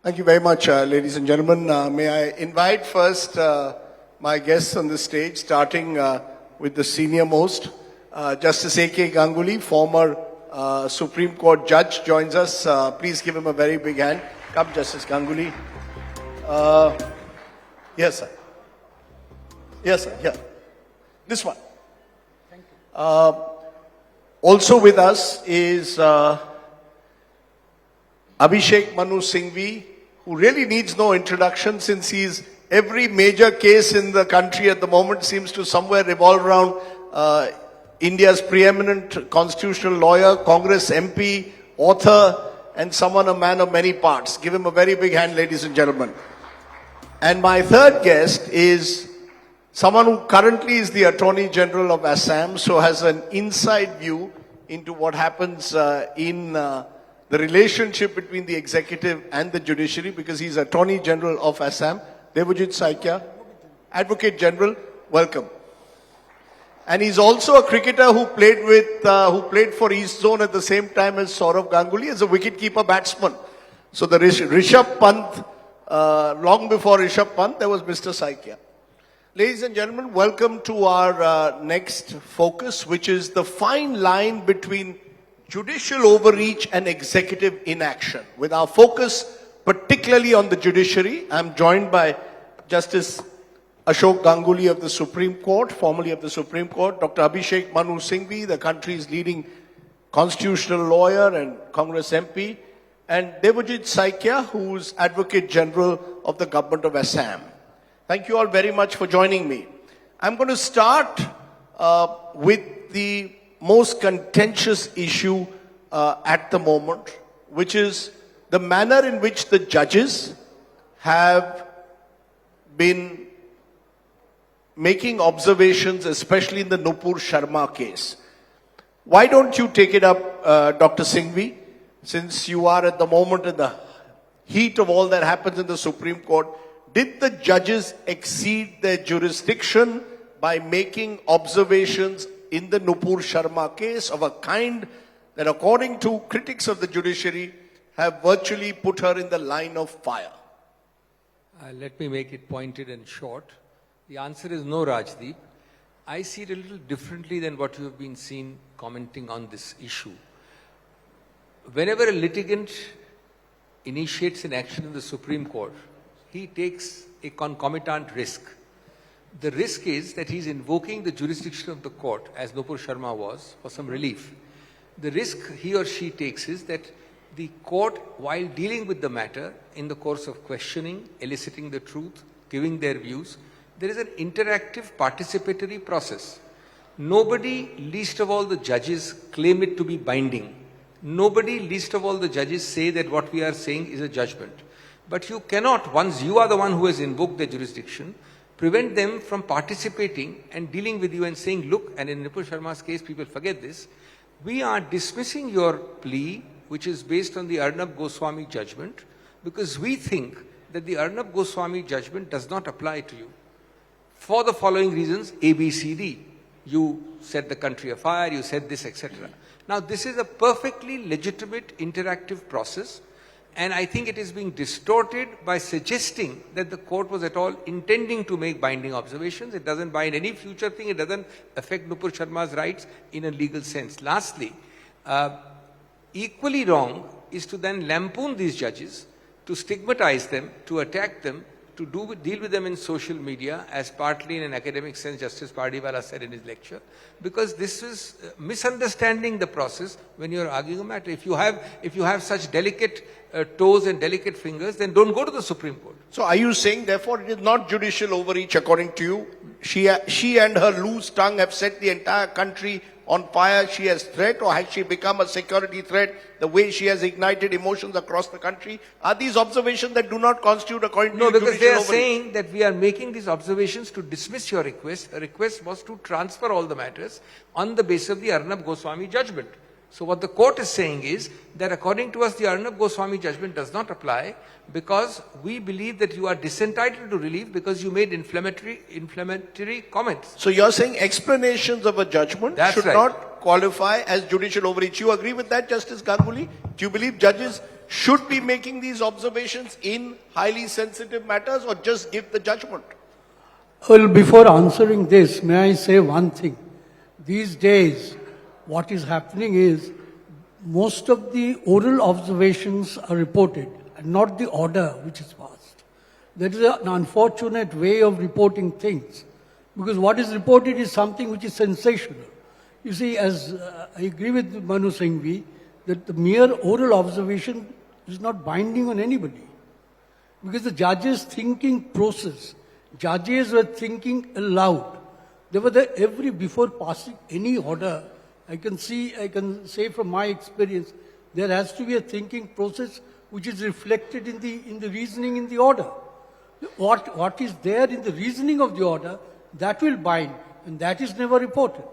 Thank you very much, ladies and gentlemen. May I invite first my guests on the stage, starting with the senior most. Justice A.K. Ganguly, former Supreme Court judge, joins us. Please give him a very big hand. Come, Justice Ganguly. Yes, sir. Yes, sir. Yeah. This one. Thank you. Also with us is Abhishek Singhvi, who really needs no introduction since every major case in the country at the moment seems to somewhere revolve around India's preeminent constitutional lawyer, Congress MP, author, and someone, a man of many parts. Give him a very big hand, ladies and gentlemen. And my third guest is someone who currently is the Attorney General of Assam, so has an inside view into what happens in the relationship between the executive and the judiciary, because he's Attorney General of Assam. Devajit Saikia, Advocate General, welcome. And he's also a cricketer who played for East Zone at the same time as Saurav Ganguly as a wicketkeeper batsman. So the Rishabh Pant, long before Rishabh Pant, there was Mr. Saikia. Ladies and gentlemen, welcome to our next focus, which is the fine line between judicial overreach and executive inaction. With our focus particularly on the judiciary, I'm joined by Justice Ashok Ganguly of the Supreme Court, formerly of the Supreme Court, Dr. Abhishek Singhvi, the country's leading constitutional lawyer and Congress MP, and Devajit Saikia, who's Advocate General of the Government of Assam. Thank you all very much for joining me. I'm going to start with the most contentious issue at the moment, which is the manner in which the judges have been making observations, especially in the Nupur Sharma case. Why don't you take it up, Dr. Singhvi, since you are at the moment in the heat of all that happens in the Supreme Court? Did the judges exceed their jurisdiction by making observations in the Nupur Sharma case of a kind that, according to critics of the judiciary, have virtually put her in the line of fire? Let me make it pointed and short. The answer is no, Rajdeep. I see it a little differently than what you have been seen commenting on this issue. Whenever a litigant initiates an action in the Supreme Court, he takes a concomitant risk. The risk is that he is invoking the jurisdiction of the court, as Nupur Sharma was, for some relief. The risk he or she takes is that the court, while dealing with the matter in the course of questioning, eliciting the truth, giving their views, there is an interactive participatory process. Nobody, least of all the judges, claim it to be binding. Nobody, least of all the judges, say that what we are saying is a judgment. But you cannot, once you are the one who has invoked their jurisdiction, prevent them from participating and dealing with you and saying, look, and in Nupur Sharma's case, people forget this, we are dismissing your plea, which is based on the Arnab Goswami judgment, because we think that the Arnab Goswami judgment does not apply to you. For the following reasons, A, B, C, D. You set the country afire, you said this, etc. Now, this is a perfectly legitimate interactive process, and I think it is being distorted by suggesting that the court was at all intending to make binding observations. It doesn't bind any future thing. It doesn't affect Nupur Sharma's rights in a legal sense. Lastly, equally wrong is to then lampoon these judges, to stigmatize them, to attack them, to deal with them in social media, as partly in an academic sense Justice Pardiwala said in his lecture, because this is misunderstanding the process when you are arguing a matter. If you have such delicate toes and delicate fingers, then don't go to the Supreme Court. So are you saying, therefore, it is not judicial overreach according to you? She and her loose tongue have set the entire country on fire. She has threat, or has she become a security threat the way she has ignited emotions across the country? Are these observations that do not constitute, according to you, judicial overreach? No, because they are saying that we are making these observations to dismiss your request. A request was to transfer all the matters on the basis of the Arnab Goswami judgment. So what the court is saying is that according to us, the Arnab Goswami judgment does not apply because we believe that you are disentitled to relief because you made inflammatory comments. So you're saying explanations of a judgment should not qualify as judicial overreach. You agree with that, Justice Ganguly? Do you believe judges should be making these observations in highly sensitive matters or just give the judgment? Well, before answering this, may I say one thing? These days, what is happening is most of the oral observations are reported and not the order which is passed. That is an unfortunate way of reporting things because what is reported is something which is sensational. You see, as I agree with Manu Singhvi, that the mere oral observation is not binding on anybody because the judges' thinking process, judges were thinking aloud. They were there before passing any order. I can say from my experience, there has to be a thinking process which is reflected in the reasoning in the order. What is there in the reasoning of the order, that will bind, and that is never reported.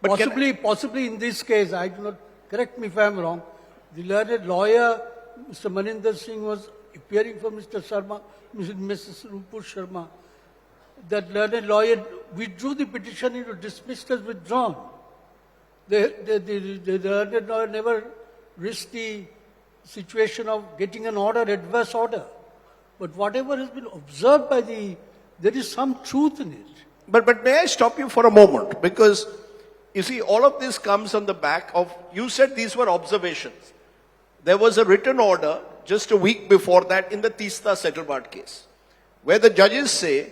But possibly in this case, I do not, correct me if I am wrong, the learned lawyer, Mr. Maninder Singh, was appearing for Mr. Sharma, Mrs. Nupur Sharma. That learned lawyer withdrew the petition, it was dismissed as withdrawn. The learned lawyer never risked the situation of getting an order, adverse order. But whatever has been observed by there is some truth in it. But may I stop you for a moment? Because, you see, all of this comes on the back of, you said these were observations. There was a written order just a week before that in the Tista Settlement case, where the judges say,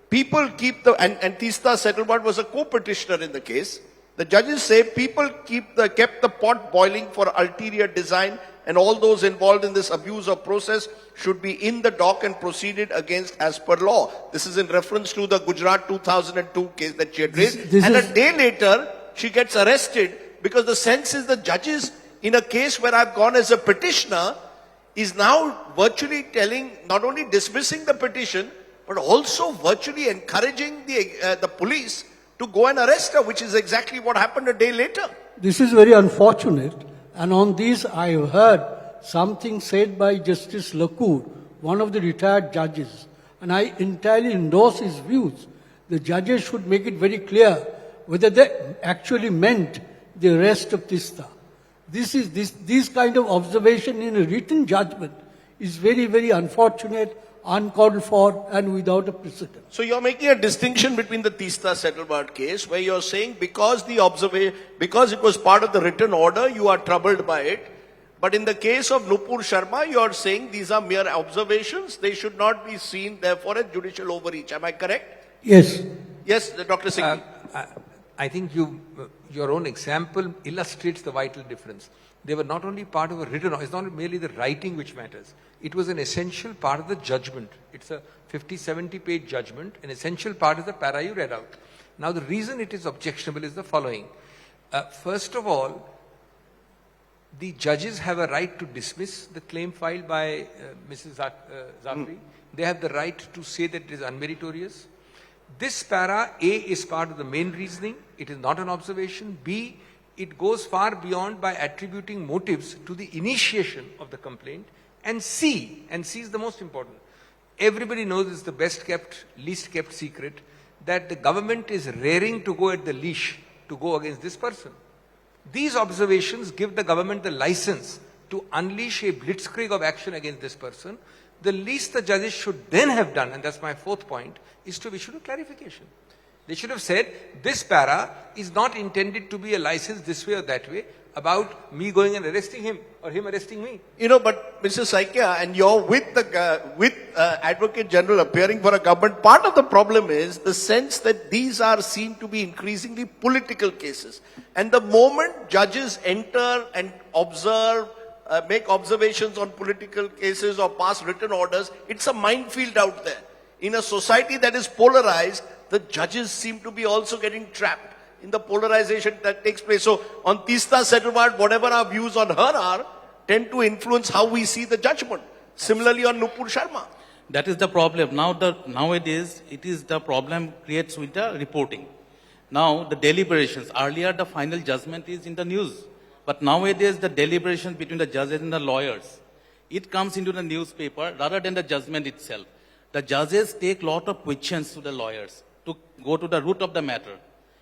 people keep and Tista Settlement was a co-petitioner in the case. The judges say people kept the pot boiling for ulterior design and all those involved in this abuse of process should be in the dock and proceeded against as per law. This is in reference to the Gujarat 2002 case that she had raised. A day later, she gets arrested because the sense is the judges in a case where I've gone as a petitioner is now virtually telling, not only dismissing the petition, but also virtually encouraging the police to go and arrest her, which is exactly what happened a day later. This is very unfortunate. And on this, I have heard something said by Justice Lakur, one of the retired judges. And I entirely endorse his views. The judges should make it very clear whether they actually meant the arrest of Tista. This kind of observation in a written judgment is very, very unfortunate, uncalled for, and without a precedent. So you're making a distinction between the Tista Settlement case, where you're saying because it was part of the written order, you are troubled by it. But in the case of Nupur Sharma, you are saying these are mere observations. They should not be seen, therefore, as judicial overreach. Am I correct? Yes. Yes, Dr. Singhvi. I think your own example illustrates the vital difference. They were not only part of a written, it's not merely the writing which matters. It was an essential part of the judgment. It's a 50-70 page judgment. An essential part is the para you read out. Now the reason it is objectionable is the following. First of all, the judges have a right to dismiss the claim filed by Mrs. Zakri. They have the right to say that it is unmeritorious. This para, A, is part of the main reasoning. It is not an observation. B, it goes far beyond by attributing motives to the initiation of the complaint. And C is the most important. Everybody knows it's the best kept, least kept secret that the government is raring to go at the leash to go against this person. These observations give the government the license to unleash a blitzkrieg of action against this person. The least the judges should then have done, and that's my fourth point, is to issue a clarification. They should have said, this para is not intended to be a license this way or that way about me going and arresting him or him arresting me. You know, but Mr. Saikia, and you're with Advocate General appearing for a government, part of the problem is the sense that these are seen to be increasingly political cases. And the moment judges enter and observe, make observations on political cases or pass written orders, it's a minefield out there. In a society that is polarized, the judges seem to be also getting trapped in the polarization that takes place. So on Tista Settlement, whatever our views on her are, tend to influence how we see the judgment. Similarly on Nupur Sharma. That is the problem. Nowadays, it is the problem creates with the reporting. Now the deliberations, earlier the final judgment is in the news. But nowadays the deliberations between the judges and the lawyers, it comes into the newspaper rather than the judgment itself. The judges take lot of questions to the lawyers to go to the root of the matter.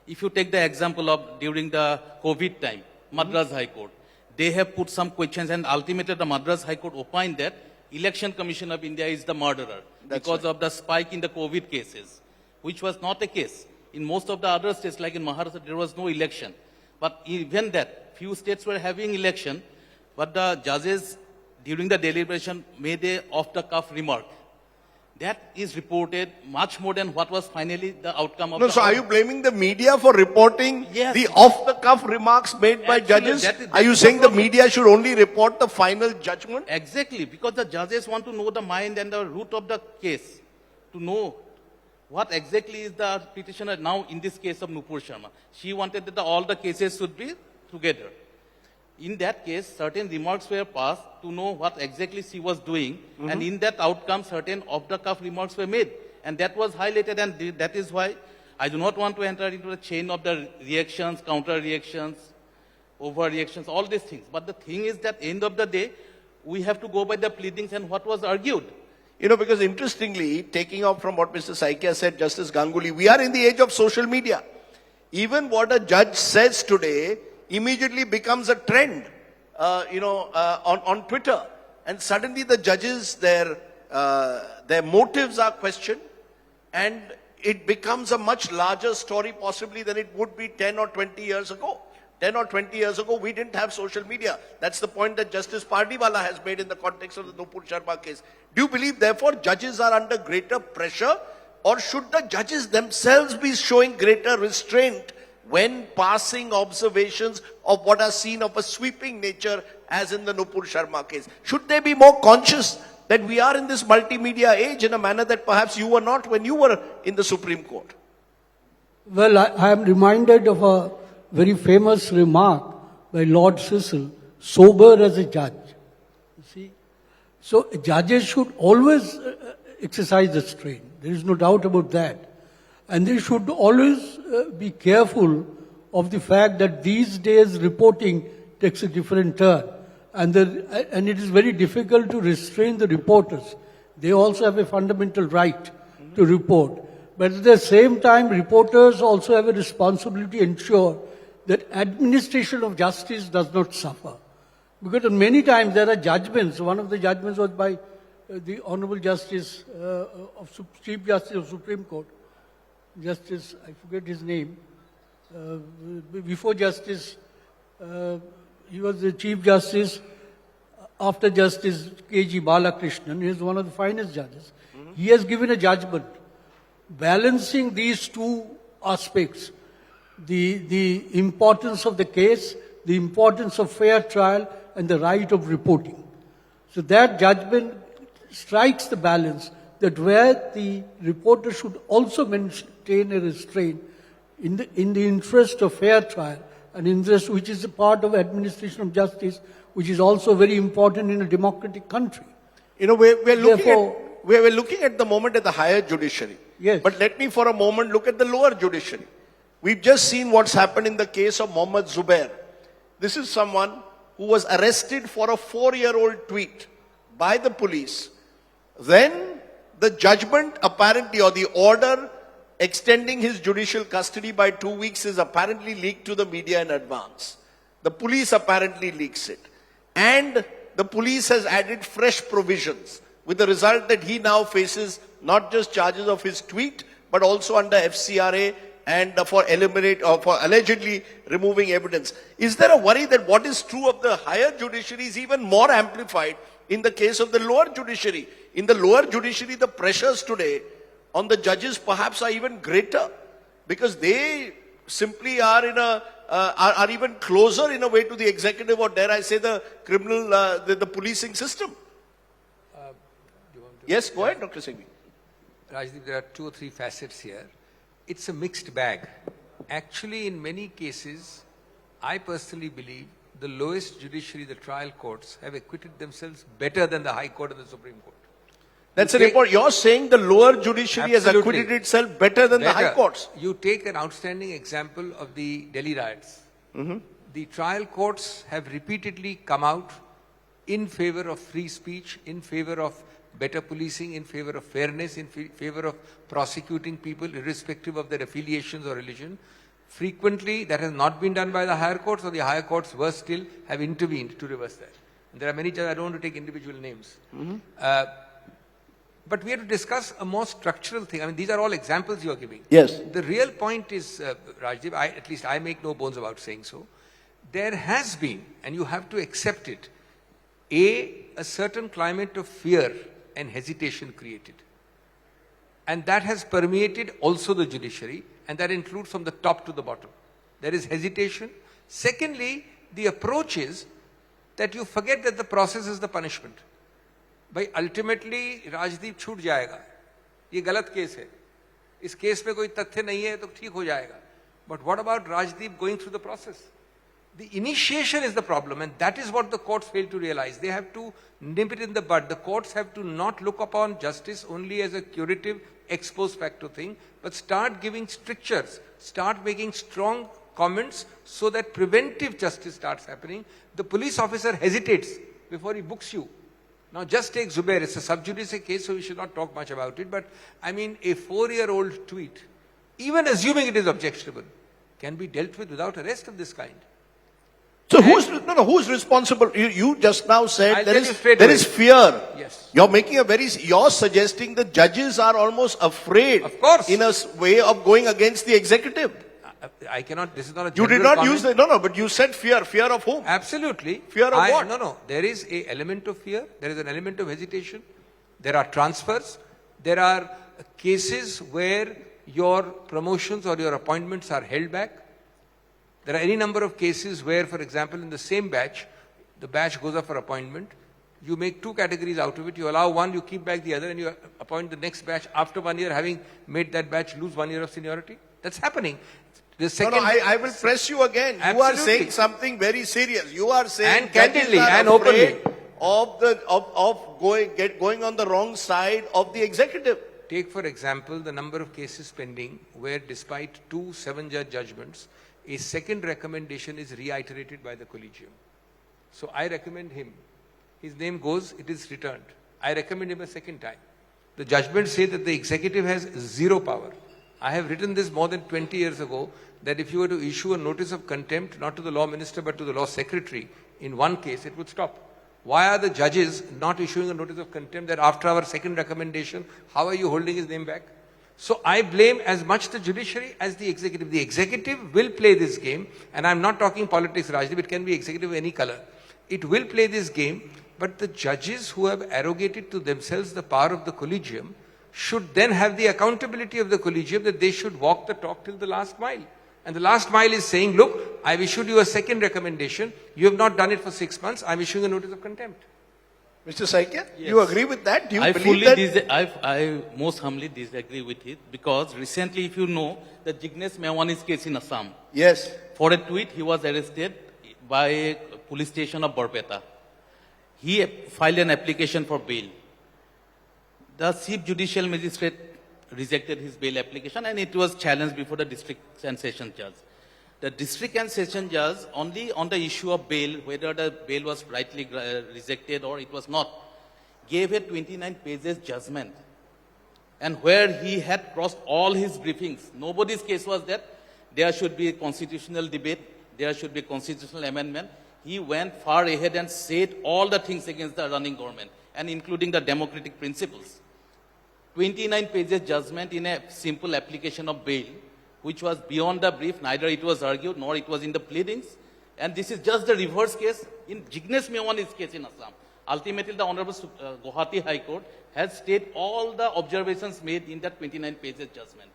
If you take the example of during the COVID time, Madras High Court, they have put some questions and ultimately the Madras High Court opined that Election Commission of India is the murderer because of the spike in the COVID cases, which was not the case. In most of the other states, like in Maharashtra, there was no election. But even that, few states were having election, but the judges during the deliberation made a off-the-cuff remark. That is reported much more than what was finally the outcome of No, the so are you blaming the media for reporting Yes. the off-the-cuff remarks made by Actually, judges? that Are you is the saying the problem. media should only report the final judgment? Exactly, because the judges want to know the mind and the root of the case, to know what exactly is the petitioner now in this case of Nupur Sharma. She wanted that all the cases should be together. In that case, certain remarks were passed to know what exactly she was doing, and in that outcome, certain off-the-cuff remarks were made. And that was highlighted, and that is why I do not want to enter into the chain of the reactions, counter-reactions, overreactions, all these things. But the thing is that end of the day, we have to go by the pleadings and what was argued. You know, because interestingly, taking off from what Mr. Saikia said, Justice Ganguly, we are in the age of social media. Even what a judge says today immediately becomes a trend, on Twitter. And suddenly the judges, their motives are questioned, and it becomes a much larger story possibly than it would be 10 or 20 years ago. 10 or 20 years ago, we didn't have social media. That's the point that Justice Pardiwala has made in the context of the Nupur Sharma case. Do you believe, therefore, judges are under greater pressure, or should the judges themselves be showing greater restraint when passing observations of what are seen of a sweeping nature, as in the Nupur Sharma case? Should they be more conscious that we are in this multimedia age in a manner that perhaps you were not when you were in the Supreme Court? Well, I am reminded of a very famous remark by Lord Cecil, sober as a judge. You see? So judges should always exercise restraint. There is no doubt about that. And they should always be careful of the fact that these days reporting takes a different turn. And it is very difficult to restrain the reporters. They also have a fundamental right to report. But at the same time, reporters also have a responsibility to ensure that administration of justice does not suffer. Because many times there are judgments. One of the judgments was by the Honorable Justice, Chief Justice of Supreme Court, Justice, I forget his name, before Justice, he was the Chief Justice after Justice K.G. Balakrishnan. He is one of the finest judges. He has given a judgment balancing these two aspects, the importance of the case, the importance of fair trial, and the right of reporting. So that judgment strikes the balance that where the reporter should also maintain a restraint in the interest of fair trial, an interest which is a part of administration of justice, which is also very important in a democratic country. You know, we're looking at the moment at the higher judiciary. Yes. But let me for a moment look at the lower judiciary. We've just seen what's happened in the case of Mohammed Zubair. This is someone who was arrested for a 4-year-old tweet by the police. Then the judgment apparently, or the order extending his judicial custody by 2 weeks, is apparently leaked to the media in advance. The police apparently leaks it. And the police has added fresh provisions, with the result that he now faces not just charges of his tweet, but also under FCRA and for allegedly removing evidence. Is there a worry that what is true of the higher judiciary is even more amplified in the case of the lower judiciary? In the lower judiciary, the pressures today on the judges perhaps are even greater, because they simply are are even closer in a way to the executive, or dare I say the criminal, the policing system. Yes, go ahead, Dr. Singhvi. Rajdeep, there are 2 or 3 facets here. It's a mixed bag. Actually, in many cases, I personally believe the lowest judiciary, the trial courts, have acquitted themselves better than the High Court and the Supreme Court. That's a report. You're saying the lower judiciary has acquitted itself better than the high courts. You take an outstanding example of the Delhi riots. The trial courts have repeatedly come out in favor of free speech, in favor of better policing, in favor of fairness, in favor of prosecuting people irrespective of their affiliations or religion. Frequently, that has not been done by the higher courts, or the higher courts worse still have intervened to reverse that. And there are many judges, I don't want to take individual names. But we have to discuss a more structural thing. I mean, these are all examples you are giving. Yes. The real point is, Rajdeep, at least I make no bones about saying so, there has been, and you have to accept it, a certain climate of fear and hesitation created. And that has permeated also the judiciary, and that includes from the top to the bottom. There is hesitation. Secondly, the approach is that you forget that the process is the punishment. भाई ultimately Rajdeep छूट जाएगा, ये गलत case है, इस case में कोई तथ्य नहीं है तो ठीक हो जाएगा. But what about Rajdeep going through the process? The initiation is the problem, and that is what the courts fail to realize. They have to nip it in the bud. The courts have to not look upon justice only as a curative ex post facto thing, but start giving strictures, start making strong comments so that preventive justice starts happening. The police officer hesitates before he books you. Now just take Zubair, it's a sub judice case, so we should not talk much about it, but I mean a 4-year-old tweet, even assuming it is objectionable, can be dealt with without arrest of this kind. So who's responsible? You just now said I'll there tell you is straight there away. is fear. Yes. You're suggesting the judges are almost afraid, Of course. in a way of going against the executive. I cannot, this is not a You did general not use comment. the, no, but you said fear. Fear of whom? Absolutely. Fear of what? No. There is an element of fear. There is an element of hesitation. There are transfers. There are cases where your promotions or your appointments are held back. There are any number of cases where, for example, in the same batch, the batch goes up for appointment. You make two categories out of it. You allow one, you keep back the other, and you appoint the next batch after 1 year, having made that batch lose 1 year of seniority. That's happening. The second, I will press you again. You are Absolutely. saying something very serious. You are saying And candidly judges are and afraid openly. of going on the wrong side of the executive. Take, for example, the number of cases pending where, despite 2 7-judge judgments, a second recommendation is reiterated by the collegium. So I recommend him. His name goes, it is returned. I recommend him a second time. The judgments say that the executive has zero power. I have written this more than 20 years ago, that if you were to issue a notice of contempt, not to the law minister but to the law secretary, in one case it would stop. Why are the judges not issuing a notice of contempt that after our second recommendation, how are you holding his name back? So I blame as much the judiciary as the executive. The executive will play this game, and I'm not talking politics, Rajdeep, it can be executive of any color. It will play this game, but the judges who have arrogated to themselves the power of the collegium should then have the accountability of the collegium that they should walk the talk till the last mile. And the last mile is saying, look, I've issued you a second recommendation. You have not done it for 6 months. I'm issuing a notice of contempt. Mr. Saikia, Yes. you agree with that? Do you I believe fully that? I most humbly disagree with it, because recently, if you know, the Jignesh Mewani's case in Assam, Yes. for a tweet, he was arrested by a police station of Barpeta. He filed an application for bail. The chief judicial magistrate rejected his bail application, and it was challenged before the district and session judge. The district and session judge, only on the issue of bail, whether the bail was rightly rejected or it was not, gave a 29 pages judgment. And where he had crossed all his briefings, nobody's case was that there should be a constitutional debate, there should be a constitutional amendment. He went far ahead and said all the things against the running government, and including the democratic principles. 29 pages judgment in a simple application of bail, which was beyond the brief, neither it was argued nor it was in the pleadings. And this is just the reverse case in Jignesh Mewani's case in Assam. Ultimately, the Honorable Guwahati High Court has stated all the observations made in that 29 pages judgment.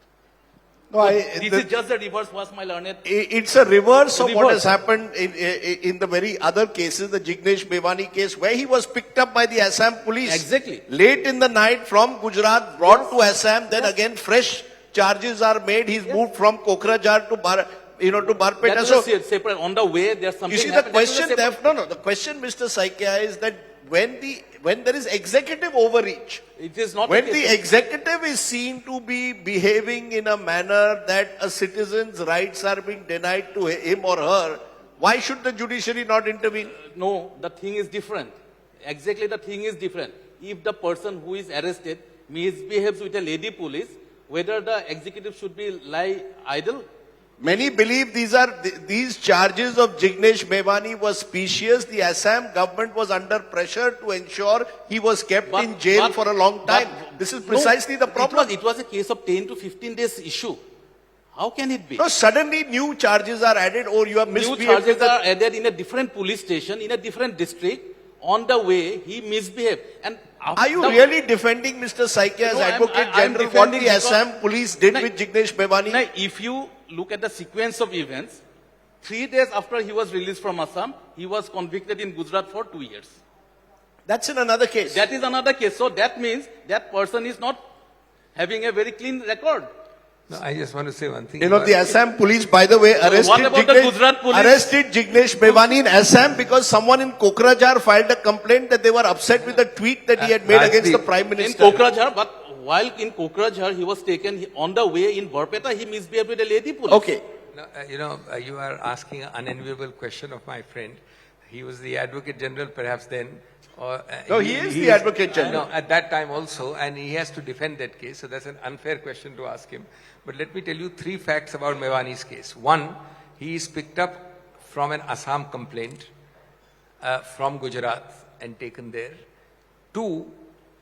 No, This is just the reverse, was my learned. It's a reverse of what Reverse. has happened in the very other cases, the Jignesh Mewani case, where he was picked up by the Assam police. Exactly. Late in the night from Gujarat, brought to Assam, then again fresh charges are made. He's moved from Kokrajhar to to Barpeta. That So, is a separate, on the way, there's something you see, the happened. That is a question, separate- the question, Mr. Saikia, is that when there is executive overreach, It is not when the the case. executive is seen to be behaving in a manner that a citizen's rights are being denied to him or her, why should the judiciary not intervene? No, the thing is different. Exactly, the thing is different. If the person who is arrested misbehaves with a lady police, whether the executive should be lie idle, Many believe these charges of Jignesh Mevani were specious. The Assam government was under pressure to ensure he was kept in jail for a long time. This is precisely the problem. It was a case of 10 to 15 days issue. How can it be? No, suddenly new charges are added or you have New misbehaved. charges are added in a different police station, in a different district. On the way, he misbehaved. And Are you really defending Mr. Saikia as No, Advocate I'm General? What the defending because- Assam police did No, with Jignesh Mevani? Now, if you look at the sequence of events, 3 days after he was released from Assam, he was convicted in Gujarat for 2 years. That's in another case. That is another case. So that means that person is not having a very clean record. No, I just want to say one thing. You know, the Assam police, by the way, what about the Gujarat police? arrested Jignesh Mevani in Assam because someone in Kokrajhar filed a complaint that they were upset with the tweet that he had made against the Prime In Minister. Kokrajhar, but while in Kokrajhar, he was taken on the way in Barpeta, he misbehaved with a lady police. Okay. No, you are asking an unenviable question of my friend. He was the Advocate General perhaps then. Or, No, he is the Advocate General. No, at that time also, and he has to defend that case. So that's an unfair question to ask him. But let me tell you 3 facts about Mevani's case. 1, he is picked up from an Assam complaint from Gujarat and taken there. 2,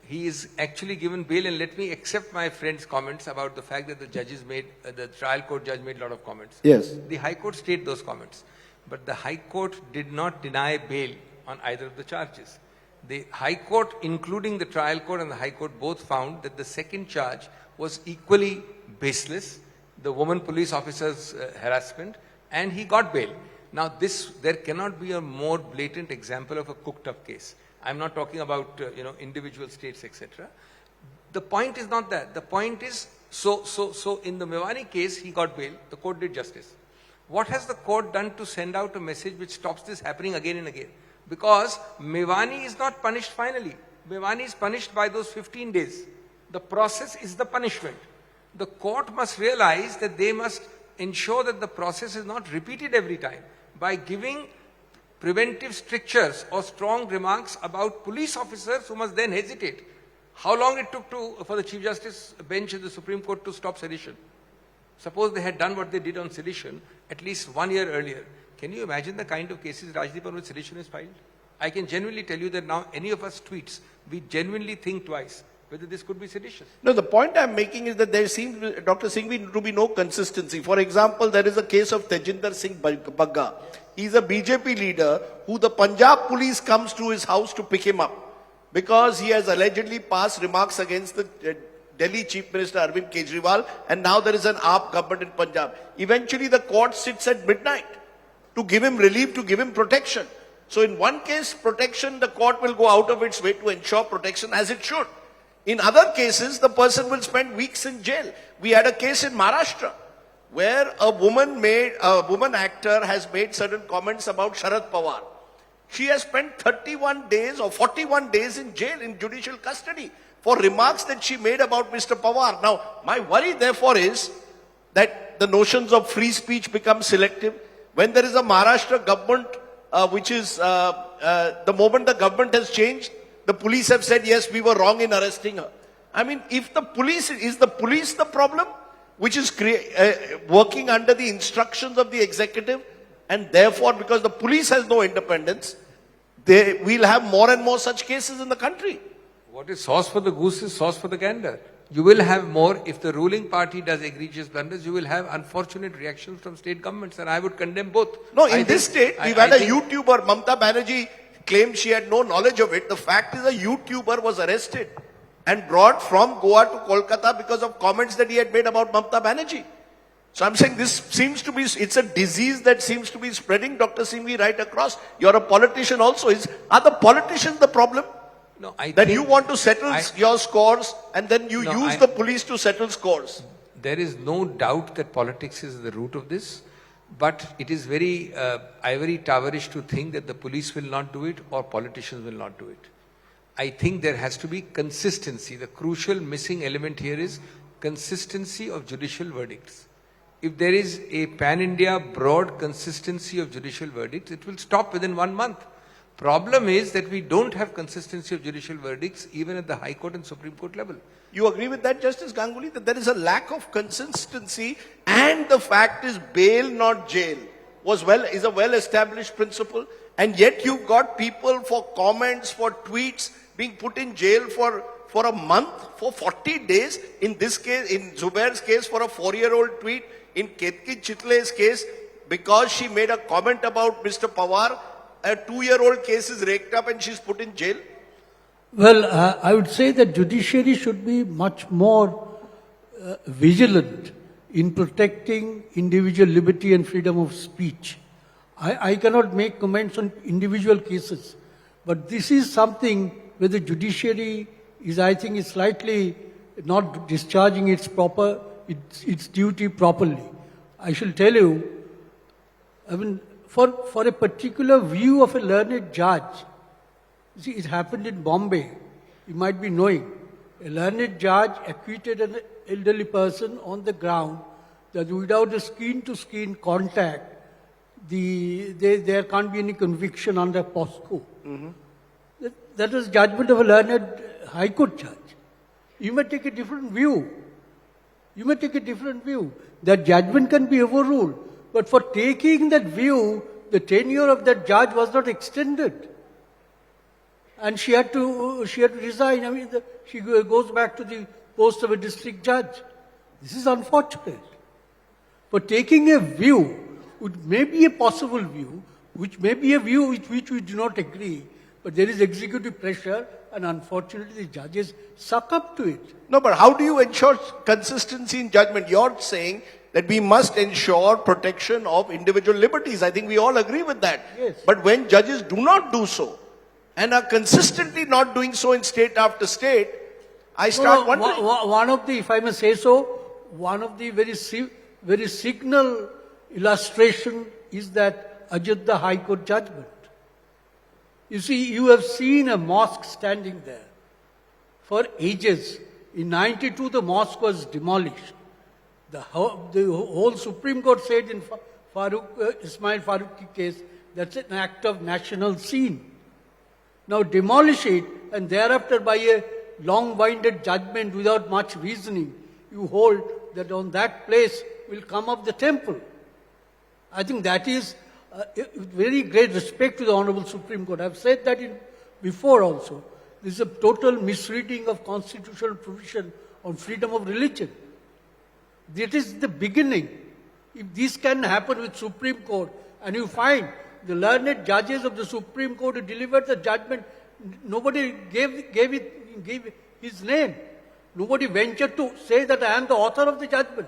he is actually given bail, and let me accept my friend's comments about the fact that the judges made, the trial court judge made a lot of comments. Yes. The High Court stayed those comments. But the High Court did not deny bail on either of the charges. The High Court, including the trial court and the High Court, both found that the second charge was equally baseless, the woman police officer's harassment, and he got bail. Now there cannot be a more blatant example of a cooked up case. I'm not talking about, individual states, etc. The point is not that. The point is, so in the Mevani case, he got bail, the court did justice. What has the court done to send out a message which stops this happening again and again? Because Mevani is not punished finally. Mevani is punished by those 15 days. The process is the punishment. The court must realize that they must ensure that the process is not repeated every time by giving preventive strictures or strong remarks about police officers who must then hesitate. How long it took for the Chief Justice bench of the Supreme Court to stop sedition? Suppose they had done what they did on sedition at least 1 year earlier. Can you imagine the kind of cases, Rajdeep, on which sedition is filed? I can genuinely tell you that now any of us tweets, we genuinely think twice whether this could be seditious. No, the point I'm making is that there seems, Dr. Singhvi, to be no consistency. For example, there is a case of Tejinder Singh Bagga. He's a BJP leader who the Punjab police comes to his house to pick him up because he has allegedly passed remarks against the Delhi Chief Minister Arvind Kejriwal, and now there is an AAP government in Punjab. Eventually the court sits at midnight to give him relief, to give him protection. So in one case, protection, the court will go out of its way to ensure protection as it should. In other cases, the person will spend weeks in jail. We had a case in Maharashtra where a woman actor has made certain comments about Sharad Pawar. She has spent 31 days or 41 days in jail in judicial custody for remarks that she made about Mr. Pawar. Now, my worry therefore is that the notions of free speech become selective. When there is a Maharashtra government, which is, the moment the government has changed, the police have said, yes, we were wrong in arresting her. I mean, if the police, is the police the problem, which is working under the instructions of the executive, and therefore, because the police has no independence, we'll have more and more such cases in the country. What is sauce for the goose is sauce for the gander. You will have more, if the ruling party does egregious blunders, you will have unfortunate reactions from state governments, and I would condemn both. No, in this state, we've had a YouTuber, Mamta Banerjee, claimed she had no knowledge of it. The fact is a YouTuber was arrested and brought from Goa to Kolkata because of comments that he had made about Mamta Banerjee. So I'm saying this seems to be, it's a disease that seems to be spreading, Dr. Singhvi, right across. You're a politician also. Are the politicians the problem? No, you want to settle your scores and then you use the police to settle scores. There is no doubt that politics is the root of this, but it is very ivory towerish to think that the police will not do it or politicians will not do it. I think there has to be consistency. The crucial missing element here is consistency of judicial verdicts. If there is a pan-India broad consistency of judicial verdicts, it will stop within 1 month. Problem is that we don't have consistency of judicial verdicts even at the High Court and Supreme Court level. You agree with that, Justice Ganguly, that there is a lack of consistency, and the fact is bail not jail is a well-established principle, and yet you've got people for comments, for tweets, being put in jail for a month, for 40 days. In this case, in Zubair's case, for a 4-year-old tweet. In Ketki Chitle's case, because she made a comment about Mr. Pawar, a 2-year-old case is raked up and she's put in jail. Well, I would say that judiciary should be much more vigilant in protecting individual liberty and freedom of speech. I cannot make comments on individual cases, but this is something where the judiciary is, I think, is slightly not discharging its duty properly. I shall tell you, I mean, for a particular view of a learned judge, see, it happened in Bombay. You might be knowing. A learned judge acquitted an elderly person on the ground that without a skin-to-skin contact, there can't be any conviction under POSCO. Mm-hmm. That was judgment of a learned High Court judge. You may take a different view. That judgment can be overruled. But for taking that view, the tenure of that judge was not extended. And she had to resign. I mean, she goes back to the post of a district judge. This is unfortunate. For taking a view, which may be a possible view, which may be a view with which we do not agree, but there is executive pressure, and unfortunately the judges succumb to it. No, but how do you ensure consistency in judgment? You're saying that we must ensure protection of individual liberties. I think we all agree with that. Yes. But when judges do not do so, and are consistently not doing so in state after state, I start wondering. One of the, if I may say so, one of the very signal illustration is that Ajodhya High Court judgment. You see, you have seen a mosque standing there for ages. In 92, the mosque was demolished. The whole Supreme Court said in Ismail Farooqi case, that's an act of national sin. Now demolish it, and thereafter by a long-winded judgment without much reasoning, you hold that on that place will come up the temple. I think that is very great respect to the Honorable Supreme Court. I've said that before also. This is a total misreading of constitutional provision on freedom of religion. That is the beginning. If this can happen with Supreme Court, and you find the learned judges of the Supreme Court who delivered the judgment, nobody gave his name. Nobody ventured to say that I am the author of the judgment.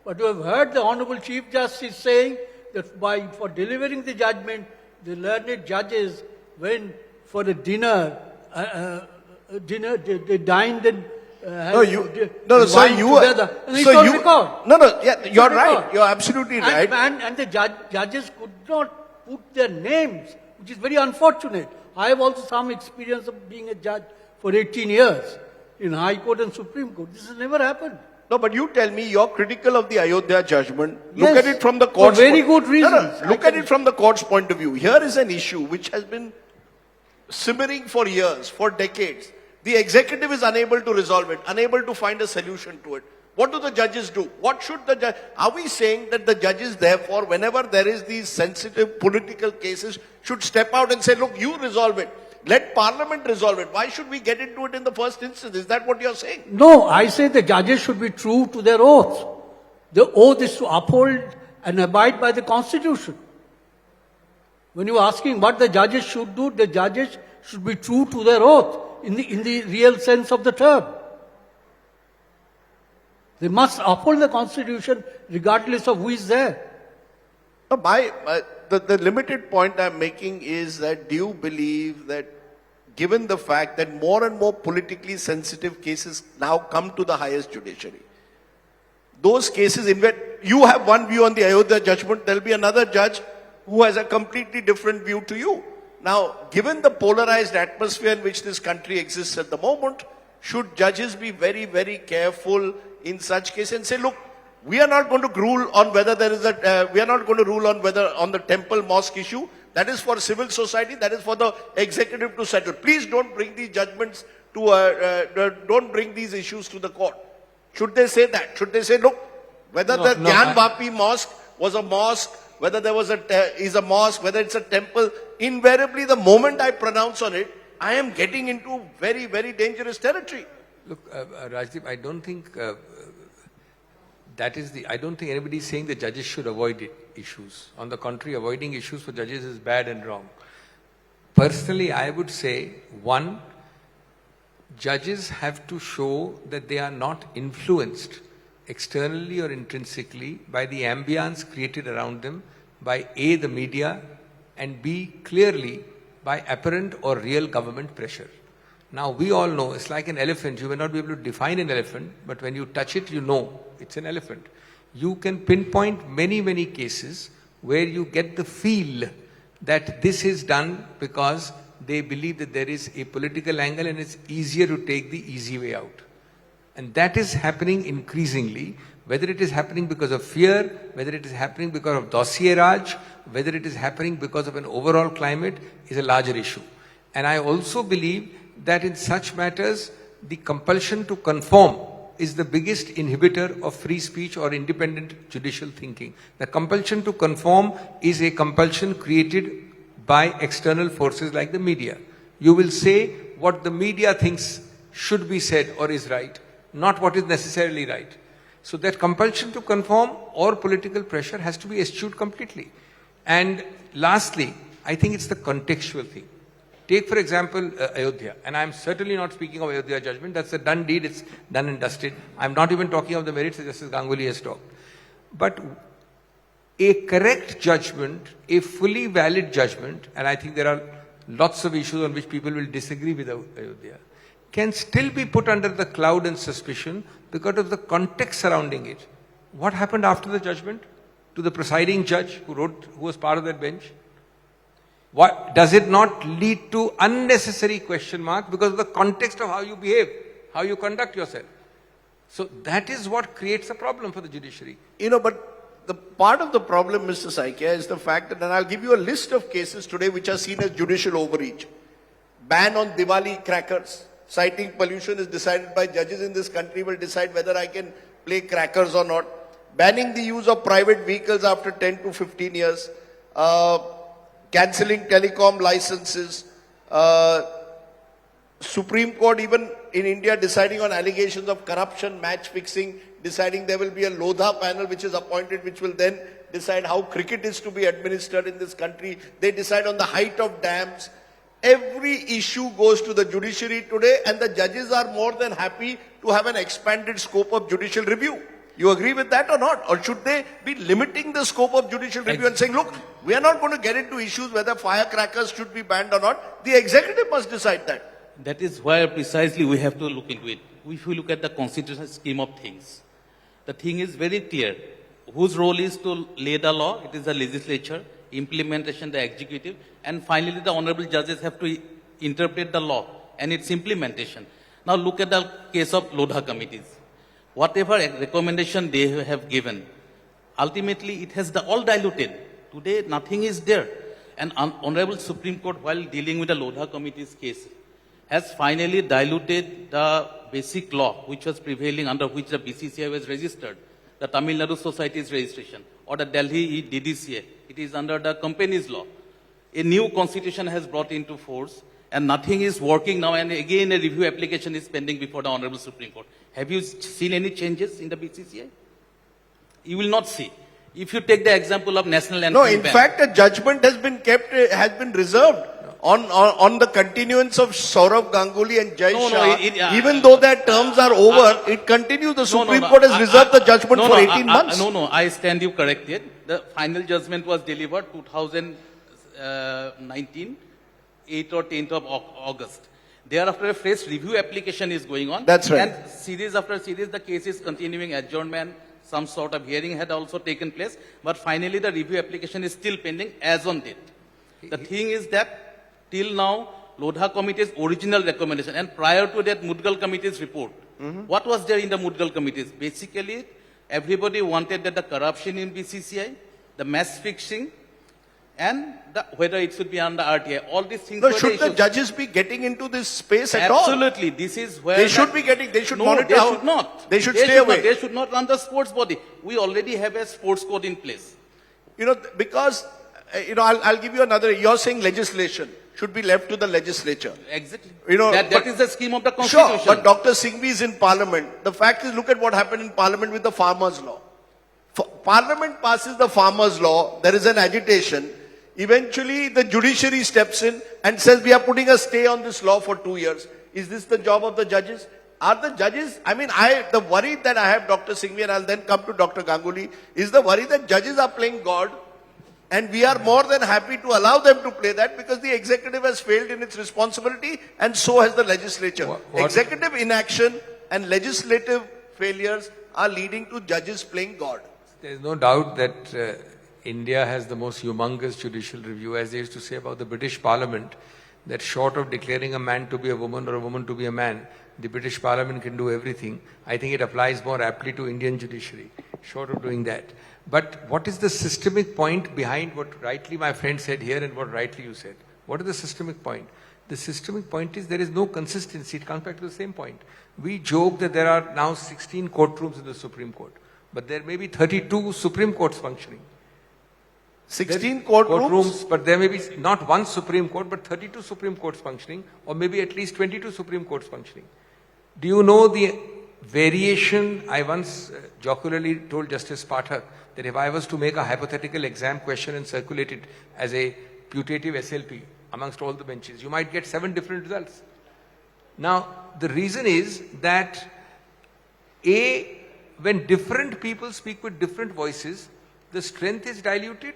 But you have heard the Honorable Chief Justice saying that for delivering the judgment, the learned judges went for a dinner, they dined and you're right. You're absolutely right. And the judges could not put their names, which is very unfortunate. I have also some experience of being a judge for 18 years in High Court and Supreme Court. This has never happened. No, but you tell me, you're critical of the Ayodhya judgment. Yes, look at it from the court's for very good reasons. Look at it from the court's point of view. Here is an issue which has been simmering for years, for decades. The executive is unable to resolve it, unable to find a solution to it. What do the judges do? What should the judge? Are we saying that the judges, therefore, whenever there is these sensitive political cases, should step out and say, look, you resolve it. Let Parliament resolve it. Why should we get into it in the first instance? Is that what you're saying? No, I say the judges should be true to their oath. The oath is to uphold and abide by the Constitution. When you're asking what the judges should do, the judges should be true to their oath in the real sense of the term. They must uphold the Constitution regardless of who is there. The limited point I'm making is that do you believe that given the fact that more and more politically sensitive cases now come to the highest judiciary, those cases in which you have one view on the Ayodhya judgment, there'll be another judge who has a completely different view to you. Now, given the polarized atmosphere in which this country exists at the moment, should judges be very, very careful in such cases and say, look, we are not going to rule on whether there is we are not going to rule on whether on the temple mosque issue, That is for civil society. That is for the executive to settle. Please don't bring these judgments to, don't bring these issues to the court. Should they say that? Should they say, look, whether the Gyan Vapi mosque was a mosque, whether there was is a mosque, whether it's a temple, invariably the moment I pronounce on it, I am getting into very, very dangerous territory. Look, Rajdeep, I don't think I don't think anybody is saying that judges should avoid issues. On the contrary, avoiding issues for judges is bad and wrong. Personally, I would say, one, judges have to show that they are not influenced externally or intrinsically by the ambience created around them by A, the media, and B, clearly by apparent or real government pressure. Now, we all know it's like an elephant. You may not be able to define an elephant, but when you touch it, you know it's an elephant. You can pinpoint many, many cases where you get the feel that this is done because they believe that there is a political angle and it's easier to take the easy way out. And that is happening increasingly, whether it is happening because of fear, whether it is happening because of dossier raj, whether it is happening because of an overall climate is a larger issue. And I also believe that in such matters, the compulsion to conform is the biggest inhibitor of free speech or independent judicial thinking. The compulsion to conform is a compulsion created by external forces like the media. You will say what the media thinks should be said or is right, not what is necessarily right. So that compulsion to conform or political pressure has to be eschewed completely. And lastly, I think it's the contextual thing. Take, for example, Ayodhya. And I'm certainly not speaking of Ayodhya judgment. That's a done deed. It's done and dusted. I'm not even talking of the merits as Justice Ganguly has talked. But a correct judgment, a fully valid judgment, and I think there are lots of issues on which people will disagree with Ayodhya, can still be put under the cloud and suspicion because of the context surrounding it. What happened after the judgment to the presiding judge who was part of that bench? What, does it not lead to unnecessary question mark because of the context of how you behave, how you conduct yourself? So that is what creates a problem for the judiciary. You know, but the part of the problem, Mr. Saikia, is the fact that, and I'll give you a list of cases today which are seen as judicial overreach. Ban on Diwali crackers. Citing pollution is decided by judges in this country will decide whether I can play crackers or not. Banning the use of private vehicles after 10 to 15 years. Cancelling telecom licenses. Supreme Court even in India deciding on allegations of corruption, match fixing, deciding there will be a Lodha panel which is appointed which will then decide how cricket is to be administered in this country. They decide on the height of dams. Every issue goes to the judiciary today and the judges are more than happy to have an expanded scope of judicial review. You agree with that or not? Or should they be limiting the scope of judicial review and saying, look, we are not going to get into issues whether firecrackers should be banned or not. The executive must decide that. That is where precisely we have to look into it. If we look at the constitutional scheme of things, the thing is very clear. Whose role is to lay the law? It is the legislature, implementation, the executive, and finally the honorable judges have to interpret the law and its implementation. Now look at the case of Lodha committees. Whatever recommendation they have given, ultimately it has all diluted. Today nothing is there. And Honorable Supreme Court, while dealing with the Lodha committee's case, has finally diluted the basic law which was prevailing under which the BCCI was registered, the Tamil Nadu Society's registration, or the Delhi DDCA. It is under the company's law. A new constitution has brought into force and nothing is working now, and again a review application is pending before the Honorable Supreme Court. Have you seen any changes in the BCCI? You will not see. If you take the example of national anthem. No, in fact, a judgment has been reserved on the continuance of Saurav Ganguly and Jai Shah. Even though their terms are over, it continues. The Supreme Court has reserved the judgment for 18 months. I stand you corrected. The final judgment was delivered 2019, 8th or 10th of August. Thereafter, a fresh review application is going on. That's right. And series after series, the case is continuing. Adjournment, some sort of hearing had also taken place. But finally, the review application is still pending as on date. The thing is that till now, Lodha Committee's original recommendation and prior to that Mudgal Committee's report, what was there in the Mudgal Committees? Basically, everybody wanted that the corruption in BCCI, the match fixing, and whether it should be under RTI. All these things. No, were should the issues. judges be getting into this space at all? Absolutely. This is where They should be getting, they should no, monitor they how- should not. They should stay away. Not. They should not run the sports body. We already have a sports code in place. You know, because, I'll give you another, you're saying legislation should be left to the legislature. Exactly. You know, that but- is the scheme of the constitution. Sure, but Dr. Singhvi is in parliament. The fact is, look at what happened in parliament with the farmers' law. Parliament passes the farmers' law, there is an agitation. Eventually, the judiciary steps in and says, we are putting a stay on this law for 2 years. Is this the job of the judges? Are the judges, the worry that I have, Dr. Singhvi, and I'll then come to Dr. Ganguly, is the worry that judges are playing God, and we are more than happy to allow them to play that because the executive has failed in its responsibility and so has the legislature. What- Executive inaction and legislative failures are leading to judges playing God. There's no doubt that India has the most humongous judicial review, as they used to say about the British Parliament, that short of declaring a man to be a woman or a woman to be a man, the British Parliament can do everything. I think it applies more aptly to Indian judiciary, short of doing that. But what is the systemic point behind what rightly my friend said here and what rightly you said? What is the systemic point? The systemic point is there is no consistency. It comes back to the same point. We joke that there are now 16 courtrooms in the Supreme Court, but there may be 32 Supreme Courts functioning. 16 courtrooms? But there may be not one Supreme Court, but 32 Supreme Courts functioning, or maybe at least 22 Supreme Courts functioning. Do you know the variation? I once jocularly told Justice Pathak that if I was to make a hypothetical exam question and circulate it as a putative SLP amongst all the benches, you might get 7 different results. Now, the reason is that when different people speak with different voices, the strength is diluted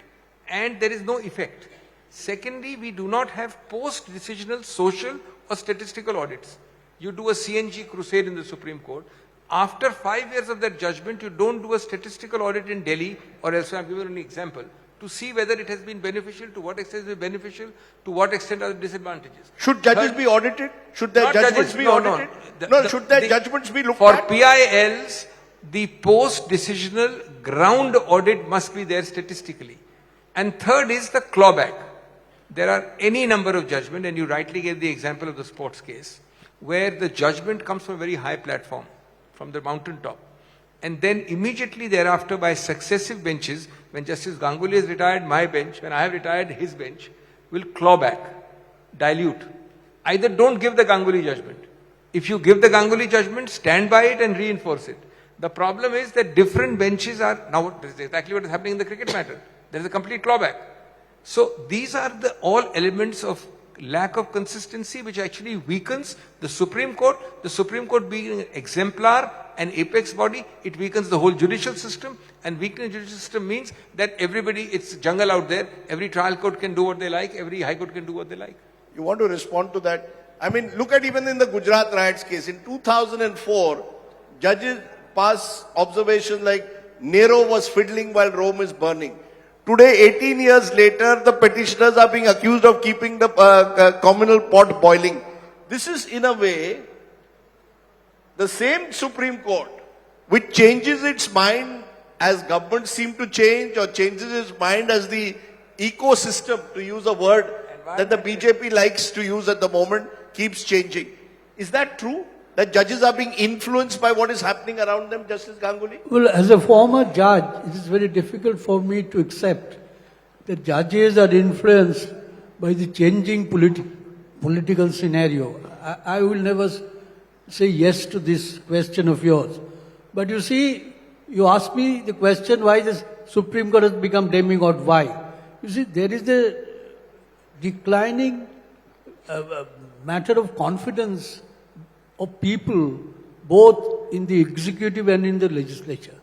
and there is no effect. Secondly, we do not have post-decisional social or statistical audits. You do a CNG crusade in the Supreme Court. After 5 years of that judgment, you don't do a statistical audit in Delhi or elsewhere. I'm giving an example to see whether it has been beneficial, to what extent it is beneficial, to what extent are the disadvantages. Should judges be audited? Should their Not judgments judges, be no, audited? no. Should their judgments be looked for at? For PILs, the post-decisional ground audit must be there statistically. And third is the clawback. There are any number of judgments, and you rightly gave the example of the sports case, where the judgment comes from a very high platform, from the mountaintop. And then immediately thereafter by successive benches, when Justice Ganguly has retired, my bench, when I have retired, his bench, will claw back, dilute. Either don't give the Ganguly judgment. If you give the Ganguly judgment, stand by it and reinforce it. The problem is that different benches are, now this is exactly what is happening in the cricket matter. There is a complete clawback. So these are all elements of lack of consistency which actually weakens the Supreme Court. The Supreme Court being an exemplar, an apex body, it weakens the whole judicial system, and weakening the judicial system means that everybody, it's jungle out there, every trial court can do what they like, every high court can do what they like. You want to respond to that? Look at even in the Gujarat riots case. In 2004, judges pass observations like Nero was fiddling while Rome is burning. Today, 18 years later, the petitioners are being accused of keeping the communal pot boiling. This is, in a way, the same Supreme Court, which changes its mind as governments seem to change, or changes its mind as the ecosystem, to use a word that the BJP likes to use at the moment, keeps changing. Is that true? That judges are being influenced by what is happening around them, Justice Ganguly? Well, as a former judge, it is very difficult for me to accept that judges are influenced by the changing political scenario. I will never say yes to this question of yours. But you see, you ask me the question why the Supreme Court has become demigod. Why? You see, there is a declining matter of confidence of people, both in the executive and in the legislature.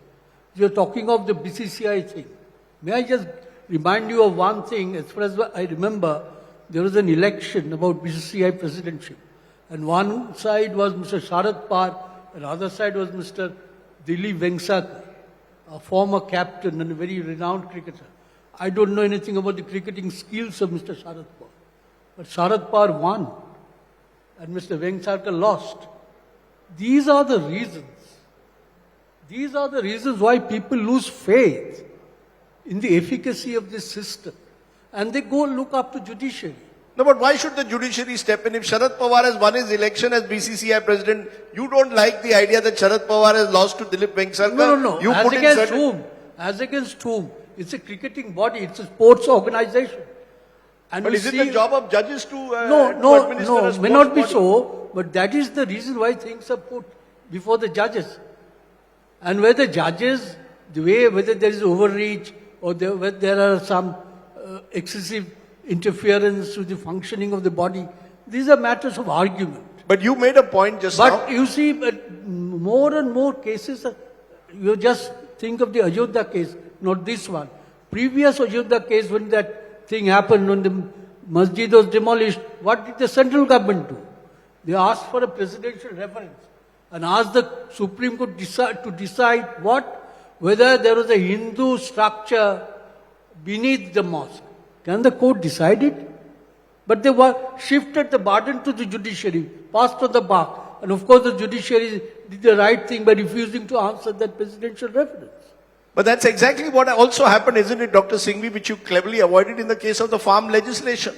You are talking of the BCCI thing. May I just remind you of one thing? As far as I remember, there was an election about BCCI presidency. And one side was Mr. Sharad Pawar, and the other side was Mr. Dilip Vengsarkar, a former captain and a very renowned cricketer. I don't know anything about the cricketing skills of Mr. Sharad Pawar. But Sharad Pawar won, and Mr. Vengsarkar lost. These are the reasons. These are the reasons why people lose faith in the efficacy of this system. and they go look up to judiciary. No, but why should the judiciary step in? If Sharad Pawar has won his election as BCCI president, you don't like the idea that Sharad Pawar has lost to Dilip Vengsarkar? No. You As put in against certain- whom? As against whom? It's a cricketing body. It's a sports organization. And But we is it see- the job of judges to, No, administer a may sports not be body? so, but that is the reason why things are put before the judges. And where the judges, whether there is overreach or whether there are some excessive interference with the functioning of the body, these are matters of argument. But you made a point just now. But you see, more and more cases, you just think of the Ayodhya case, not this one. Previous Ayodhya case, when that thing happened, when the masjid was demolished, what did the central government do? They asked for a presidential reference and asked the Supreme Court to decide whether there was a Hindu structure beneath the mosque. Can the court decide it? But they shifted the burden to the judiciary, passed on the buck. And of course the judiciary did the right thing by refusing to answer that presidential reference. But that's exactly what also happened, isn't it, Dr. Singhvi, which you cleverly avoided in the case of the farm legislation.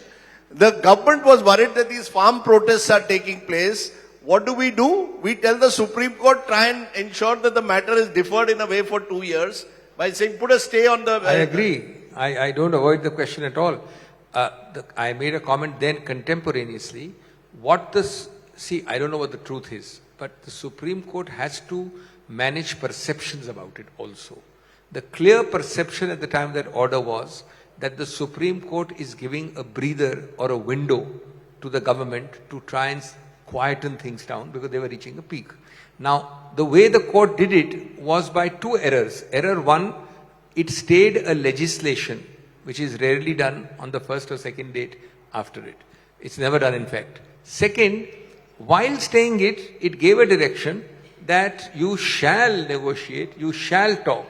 The government was worried that these farm protests are taking place. What do? We tell the Supreme Court, try and ensure that the matter is deferred in a way for 2 years by saying, put a stay on the... I agree. I don't avoid the question at all. I made a comment then contemporaneously. I don't know what the truth is, but the Supreme Court has to manage perceptions about it also. The clear perception at the time of that order was that the Supreme Court is giving a breather or a window to the government to try and quieten things down because they were reaching a peak. Now, the way the court did it was by two errors. Error one, it stayed a legislation, which is rarely done on the first or second date after it. It's never done, in fact. Second, while staying it, it gave a direction that you shall negotiate, you shall talk.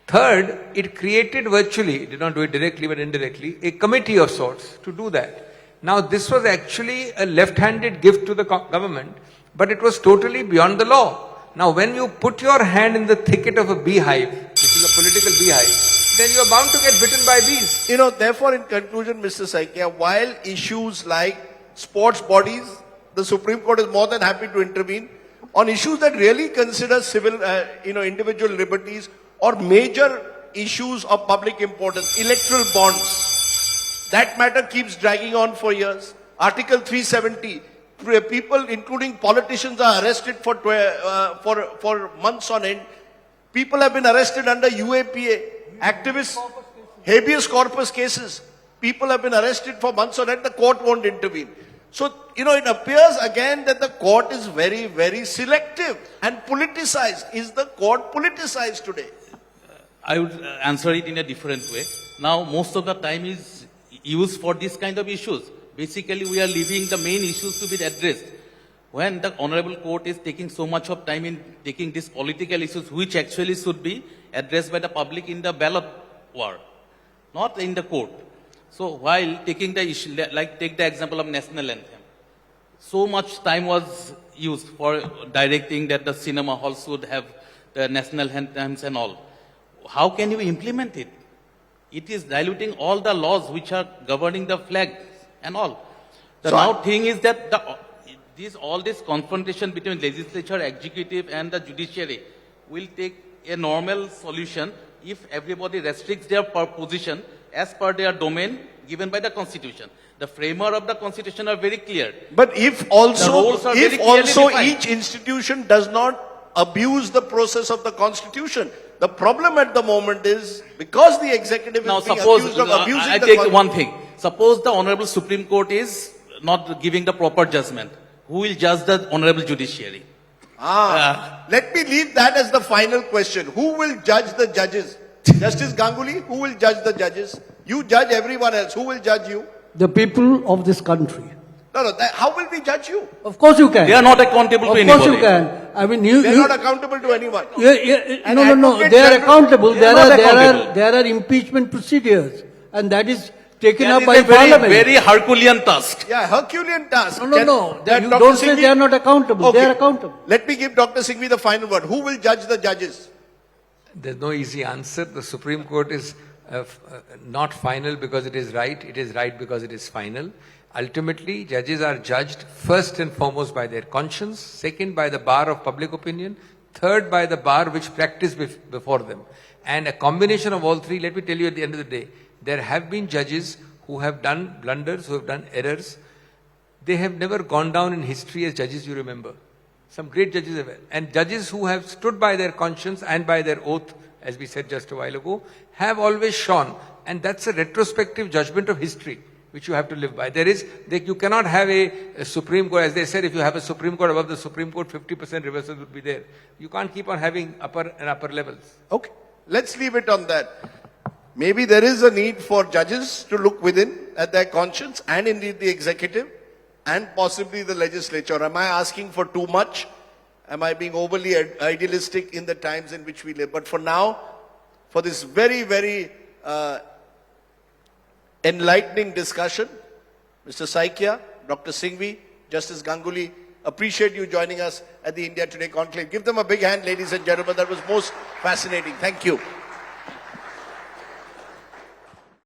Third, it created virtually, it did not do it directly but indirectly, a committee of sorts to do that. Now, this was actually a left-handed gift to the government, but it was totally beyond the law. Now, when you put your hand in the thicket of a beehive, which is a political beehive, then you are bound to get bitten by bees. Therefore, in conclusion, Mr. Saikia, while issues like sports bodies, the Supreme Court is more than happy to intervene. On issues that really consider civil, individual liberties or major issues of public importance, electoral bonds, that matter keeps dragging on for years. Article 370, people, including politicians, are arrested for months on end. People have been arrested under UAPA. Activists, habeas corpus cases. People have been arrested for months on end. The court won't intervene. So, it appears again that the court is very, very selective and politicized. Is the court politicized today? I would answer it in a different way. Now, most of the time is used for this kind of issues. Basically, we are leaving the main issues to be addressed. When the Honorable Court is taking so much of time in taking these political issues, which actually should be addressed by the public in the ballot war, not in the court. So while taking the issue, like take the example of national anthem, so much time was used for directing that the cinema hall should have the national anthems and all. How can you implement it? It is diluting all the laws which are governing the flag and all. The thing is that all this confrontation between legislature, executive and the judiciary will take a normal solution if everybody restricts their position as per their domain given by the Constitution. The framer of the Constitution are very clear. But if also defined. each institution does not abuse the process of the Constitution, the problem at the moment is because the executive Now is being suppose, accused of abusing I the take Constitution. one thing. Suppose the Honorable Supreme Court is not giving the proper judgment. Who will judge the Honorable Judiciary? Let me leave that as the final question. Who will judge the judges? Justice Ganguly, who will judge the judges? You judge everyone else. Who will judge you? The people of this country. No. How will we judge you? Of course you can. They are not accountable to Of anybody. course you can. I mean, They're not accountable to anyone. No. advocate They are general- accountable. They are not accountable. There are impeachment procedures, and that is taken That up is by a very, Parliament. very Herculean task. Yeah, Herculean task. No. Dr. You don't say Singhvi- they are not accountable. They are accountable. Let me give Dr. Singhvi the final word. Who will judge the judges? There's no easy answer. The Supreme Court is not final because it is right because it is final. Ultimately, judges are judged first and foremost by their conscience, second by the bar of public opinion, third by the bar which practice before them. And a combination of all three, let me tell you at the end of the day, there have been judges who have done blunders, who have done errors. They have never gone down in history as judges you remember. Some great judges have, and judges who have stood by their conscience and by their oath, as we said just a while ago, have always shone. And that's a retrospective judgment of history, which you have to live by. You cannot have a Supreme Court, as they said, if you have a Supreme Court above the Supreme Court, 50% reversal would be there. You can't keep on having upper levels. Okay, let's leave it on that. Maybe there is a need for judges to look within at their conscience and indeed the executive and possibly the legislature. Am I asking for too much? Am I being overly idealistic in the times in which we live? But for now, for this very, very enlightening discussion, Mr. Saikia, Dr. Singhvi, Justice Ganguly, appreciate you joining us at the India Today Conclave. Give them a big hand, ladies and gentlemen. That was most fascinating. Thank you.